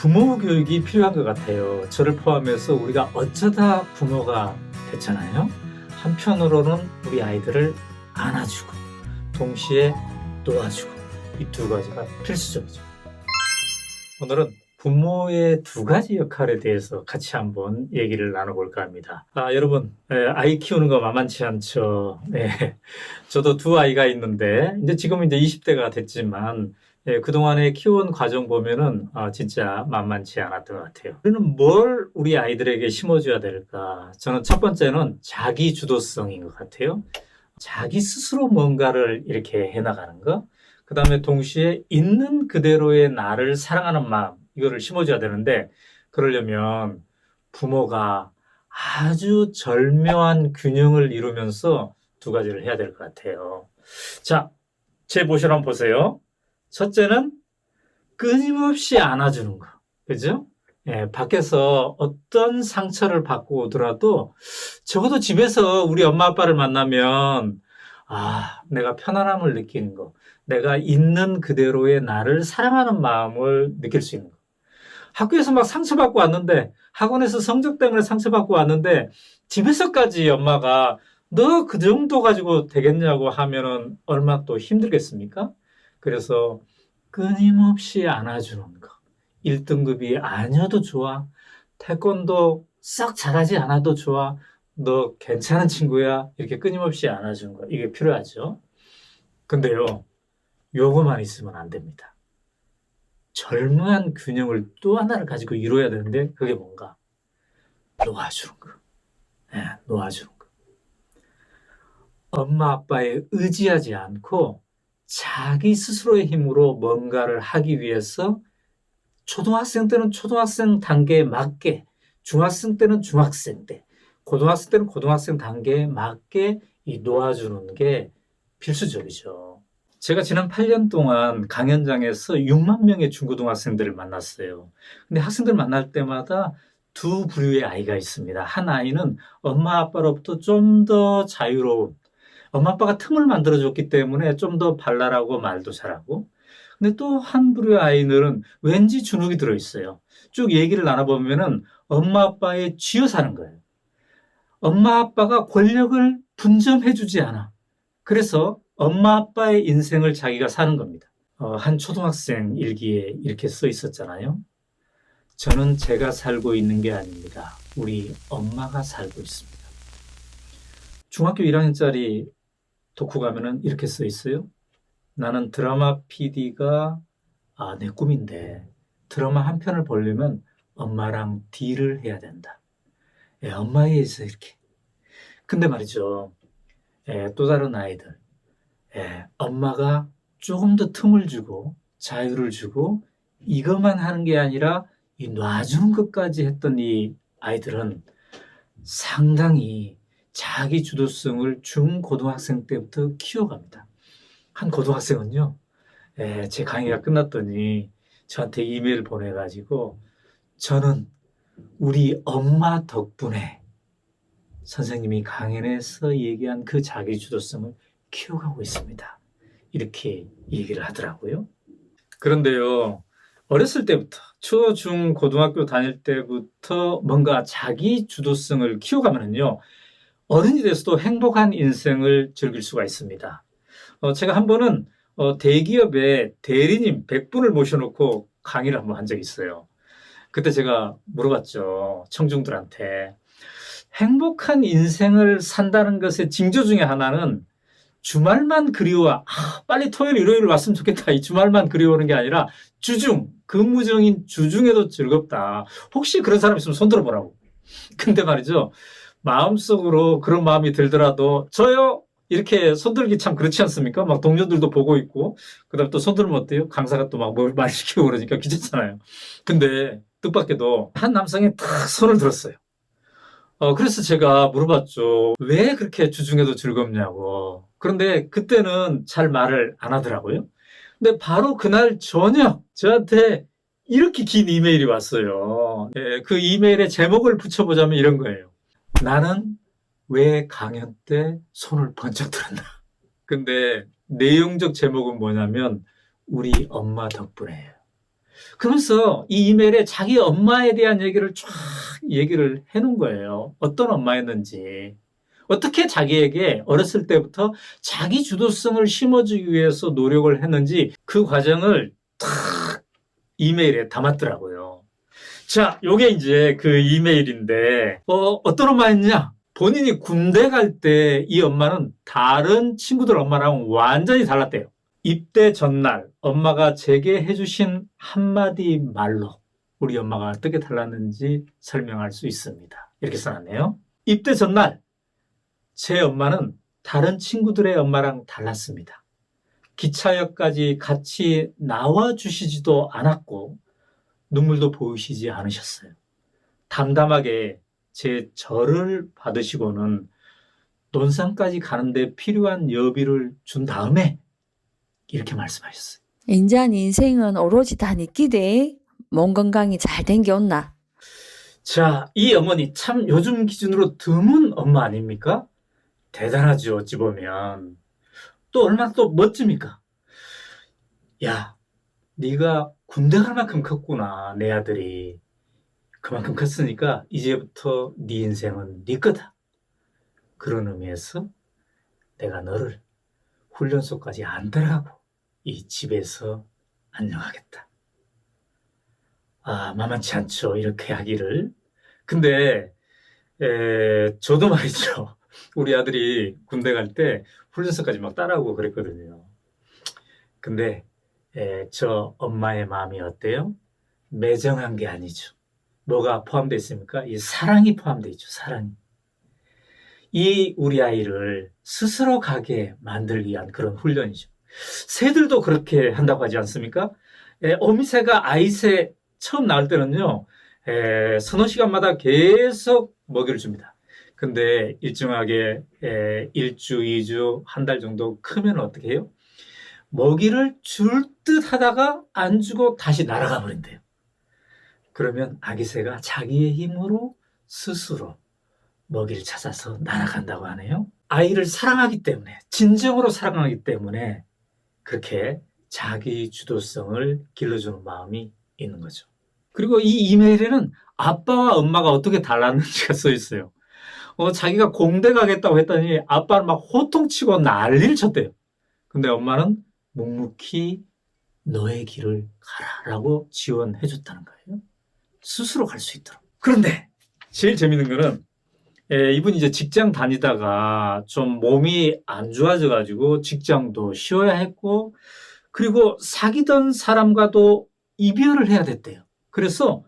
부모 교육이 필요한 것 같아요. 저를 포함해서 우리가 어쩌다 부모가 됐잖아요. 한편으로는 우리 아이들을 안아주고 동시에 놓아주고 이 두 가지가 필수적이죠. 오늘은 부모의 두 가지 역할에 대해서 같이 한번 얘기를 나눠볼까 합니다. 여러분, 아이 키우는 거 만만치 않죠. 네. 저도 두 아이가 있는데, 지금은 20대가 됐지만, 그동안에 키워온 과정 보면은, 진짜 만만치 않았던 것 같아요. 우리는 뭘 우리 아이들에게 심어줘야 될까? 저는 첫 번째는 자기 주도성인 것 같아요. 자기 스스로 뭔가를 이렇게 해나가는 거. 그 다음에 동시에 있는 그대로의 나를 사랑하는 마음, 이거를 심어줘야 되는데, 그러려면 부모가 아주 절묘한 균형을 이루면서 두 가지를 해야 될 것 같아요. 자, 제 모션 한번 보세요. 첫째는 끊임없이 안아주는 거. 그죠? 밖에서 어떤 상처를 받고 오더라도 적어도 집에서 우리 엄마 아빠를 만나면 내가 편안함을 느끼는 거. 내가 있는 그대로의 나를 사랑하는 마음을 느낄 수 있는 거. 학교에서 막 상처받고 왔는데, 학원에서 성적 때문에 상처받고 왔는데, 집에서까지 엄마가 너 그 정도 가지고 되겠냐고 하면은 얼마나 또 힘들겠습니까? 그래서 끊임없이 안아주는 거. 1등급이 아니어도 좋아. 태권도 썩 잘하지 않아도 좋아. 너 괜찮은 친구야. 이렇게 끊임없이 안아주는 거. 이게 필요하죠. 근데요, 요거만 있으면 안 됩니다. 절묘한 균형을 또 하나를 가지고 이루어야 되는데, 그게 뭔가? 놓아주는 거. 놓아주는 거. 엄마 아빠에 의지하지 않고 자기 스스로의 힘으로 뭔가를 하기 위해서 초등학생 때는 초등학생 단계에 맞게, 중학생 때는 중학생 때, 고등학생 때는 고등학생 단계에 맞게 이 놓아주는 게 필수적이죠. 제가 지난 8년 동안 강연장에서 6만 명의 중고등학생들을 만났어요. 근데 학생들 만날 때마다 두 부류의 아이가 있습니다. 한 아이는 엄마 아빠로부터 좀 더 자유로운, 엄마 아빠가 틈을 만들어줬기 때문에 좀 더 발랄하고 말도 잘하고, 근데 또 한 부류의 아이들은 왠지 주눅이 들어있어요. 쭉 얘기를 나눠보면은 엄마 아빠에 쥐어 사는 거예요. 엄마 아빠가 권력을 분점해주지 않아. 그래서 엄마 아빠의 인생을 자기가 사는 겁니다. 한 초등학생 일기에 이렇게 써 있었잖아요. 저는 제가 살고 있는 게 아닙니다. 우리 엄마가 살고 있습니다. 중학교 1학년짜리 독후 가면은 이렇게 써 있어요. 나는 드라마 PD가 내 꿈인데 드라마 한 편을 보려면 엄마랑 딜을 해야 된다. 엄마에 의해서 이렇게. 근데 말이죠. 또 다른 아이들. 엄마가 조금 더 틈을 주고 자유를 주고 이것만 하는 게 아니라 이 놔주는 것까지 했던 이 아이들은 상당히 자기 주도성을 중고등학생 때부터 키워갑니다. 한 고등학생은요, 제 강의가 끝났더니 저한테 이메일을 보내가지고 저는 우리 엄마 덕분에 선생님이 강연에서 얘기한 그 자기 주도성을 키워가고 있습니다. 이렇게 얘기를 하더라고요. 그런데요, 어렸을 때부터, 초, 중, 고등학교 다닐 때부터 뭔가 자기 주도성을 키워가면요, 어른이 돼서도 행복한 인생을 즐길 수가 있습니다. 제가 한 번은 대기업의 대리님 100분을 모셔놓고 강의를 한번 한 적이 있어요. 그때 제가 물어봤죠. 청중들한테. 행복한 인생을 산다는 것의 징조 중에 하나는 주말만 그리워. 빨리 토요일, 일요일 왔으면 좋겠다. 이 주말만 그리워하는 게 아니라 주중, 근무중인 주중에도 즐겁다. 혹시 그런 사람 있으면 손 들어보라고. 근데 말이죠. 마음속으로 그런 마음이 들더라도 저요? 이렇게 손들기 참 그렇지 않습니까? 막 동료들도 보고 있고, 그 다음에 또 손들면 어때요? 강사가 또 막 뭘 말 시키고 그러니까 귀찮잖아요. 근데 뜻밖에도 한 남성이 탁 손을 들었어요. 그래서 제가 물어봤죠. 왜 그렇게 주중에도 즐겁냐고. 그런데 그때는 잘 말을 안 하더라고요. 근데 바로 그날 저녁 저한테 이렇게 긴 이메일이 왔어요. 그 이메일의 제목을 붙여보자면 이런 거예요. 나는 왜 강연 때 손을 번쩍 들었나? 근데 내용적 제목은 뭐냐면 우리 엄마 덕분에요. 그러면서 이 이메일에 자기 엄마에 대한 얘기를 쫙 얘기를 해놓은 거예요. 어떤 엄마였는지. 어떻게 자기에게 어렸을 때부터 자기 주도성을 심어주기 위해서 노력을 했는지 그 과정을 탁 이메일에 담았더라고요. 자, 요게 이제 그 이메일인데, 어떤 엄마였냐? 본인이 군대 갈 때 이 엄마는 다른 친구들 엄마랑 완전히 달랐대요. 입대 전날 엄마가 제게 해주신 한마디 말로 우리 엄마가 어떻게 달랐는지 설명할 수 있습니다. 이렇게 써놨네요. 입대 전날 제 엄마는 다른 친구들의 엄마랑 달랐습니다. 기차역까지 같이 나와주시지도 않았고 눈물도 보이시지 않으셨어요. 담담하게 제 절을 받으시고는 논산까지 가는데 필요한 여비를 준 다음에 이렇게 말씀하셨어요. 인자는 인생은 오로지 다 니끼대. 몸 건강이 잘 댕겨온나. 자, 이 어머니 참 요즘 기준으로 드문 엄마 아닙니까? 대단하죠, 어찌 보면. 또 얼마나 또 멋집니까? 야, 네가 군대 갈 만큼 컸구나, 내 아들이. 그만큼 컸으니까 이제부터 네 인생은 네 거다. 그런 의미에서 내가 너를 훈련소까지 안 들어가고 이 집에서 안녕하겠다. 아, 만만치 않죠, 이렇게 하기를. 근데 저도 말이죠. 우리 아들이 군대 갈 때 훈련소까지 막 따라오고 그랬거든요. 근데 저 엄마의 마음이 어때요? 매정한 게 아니죠. 뭐가 포함되어 있습니까? 이 사랑이 포함되어 있죠. 사랑이. 이 우리 아이를 스스로 가게 만들기 위한 그런 훈련이죠. 새들도 그렇게 한다고 하지 않습니까? 어미새가 아이새 처음 나올 때는요, 서너 시간마다 계속 먹이를 줍니다. 근데 일정하게 1주, 2주, 한 달 정도 크면 어떻게 해요? 먹이를 줄 듯 하다가 안 주고 다시 날아가 버린대요. 그러면 아기새가 자기의 힘으로 스스로 먹이를 찾아서 날아간다고 하네요. 아이를 사랑하기 때문에, 진정으로 사랑하기 때문에 그렇게 자기 주도성을 길러주는 마음이 있는 거죠. 그리고 이 이메일에는 아빠와 엄마가 어떻게 달랐는지가 써 있어요. 자기가 공대 가겠다고 했더니 아빠는 막 호통치고 난리를 쳤대요. 근데 엄마는 묵묵히 너의 길을 가라라고 지원해 줬다는 거예요. 스스로 갈 수 있도록. 그런데 제일 재밌는 거는 이분이 이제 직장 다니다가 좀 몸이 안 좋아져가지고 직장도 쉬어야 했고, 그리고 사귀던 사람과도 이별을 해야 됐대요. 그래서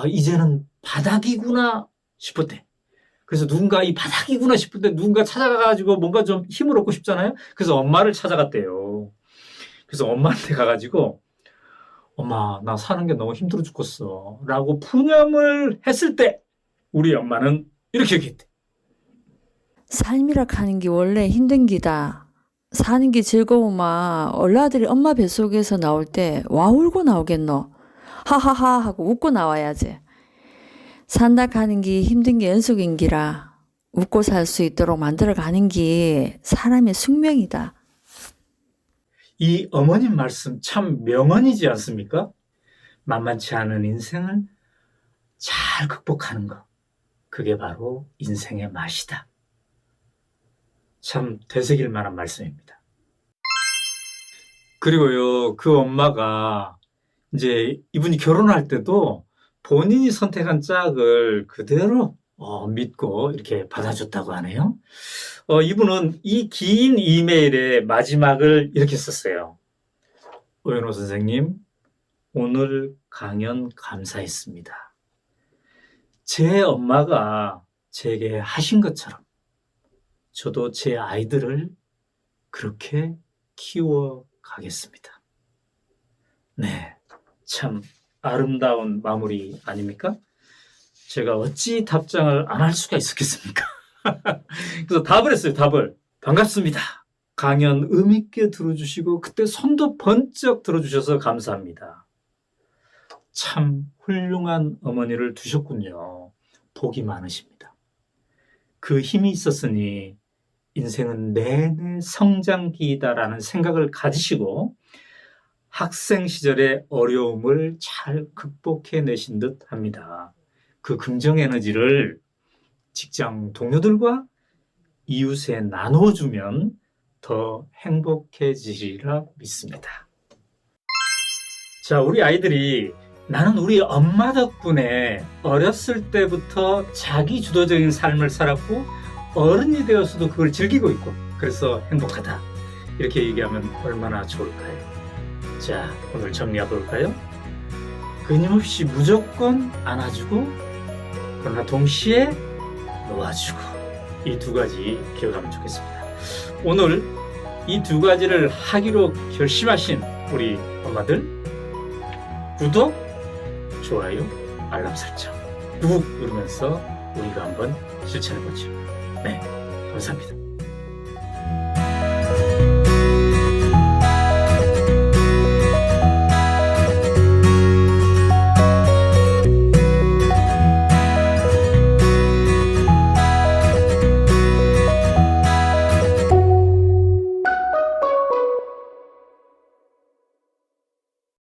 이제는 바닥이구나 싶었대. 그래서 누군가 이 바닥이구나 싶은데 누군가 찾아가가지고 뭔가 좀 힘을 얻고 싶잖아요. 그래서 엄마를 찾아갔대요. 그래서 엄마한테 가가지고 엄마 나 사는 게 너무 힘들어 죽겠어 라고 푸념을 했을 때 우리 엄마는 이렇게 얘기했대. 삶이라 하는 게 원래 힘든 기다. 사는 게 즐거우마 얼라들이 엄마 뱃속에서 나올 때 와 울고 나오겠노. 하하하 하고 웃고 나와야지. 산다 가는 게 힘든 게 연속인기라 웃고 살 수 있도록 만들어 가는 게 사람의 숙명이다. 이 어머님 말씀 참 명언이지 않습니까? 만만치 않은 인생을 잘 극복하는 것. 그게 바로 인생의 맛이다. 참 되새길 만한 말씀입니다. 그리고요, 그 엄마가 이제 이분이 결혼할 때도 본인이 선택한 짝을 그대로 믿고 이렇게 받아줬다고 하네요. 이분은 이 긴 이메일의 마지막을 이렇게 썼어요. 오연호 선생님, 오늘 강연 감사했습니다. 제 엄마가 제게 하신 것처럼 저도 제 아이들을 그렇게 키워가겠습니다. 네, 참 아름다운 마무리 아닙니까? 제가 어찌 답장을 안 할 수가 있었겠습니까? 그래서 답을 했어요, 답을. 반갑습니다. 강연 의미있게 들어주시고 그때 손도 번쩍 들어주셔서 감사합니다. 참 훌륭한 어머니를 두셨군요. 복이 많으십니다. 그 힘이 있었으니 인생은 내내 성장기이다라는 생각을 가지시고 학생 시절의 어려움을 잘 극복해내신 듯 합니다. 그 긍정 에너지를 직장 동료들과 이웃에 나눠주면 더 행복해지리라 믿습니다. 자, 우리 아이들이 나는 우리 엄마 덕분에 어렸을 때부터 자기 주도적인 삶을 살았고 어른이 되어서도 그걸 즐기고 있고 그래서 행복하다. 이렇게 얘기하면 얼마나 좋을까요? 자, 오늘 정리해 볼까요? 끊임없이 무조건 안아주고 그러나 동시에 놓아주고 이 두 가지 기억하면 좋겠습니다. 오늘 이 두 가지를 하기로 결심하신 우리 엄마들 구독, 좋아요, 알람 설정 꾹 누르면서 우리가 한번 실천해보죠. 네, 감사합니다.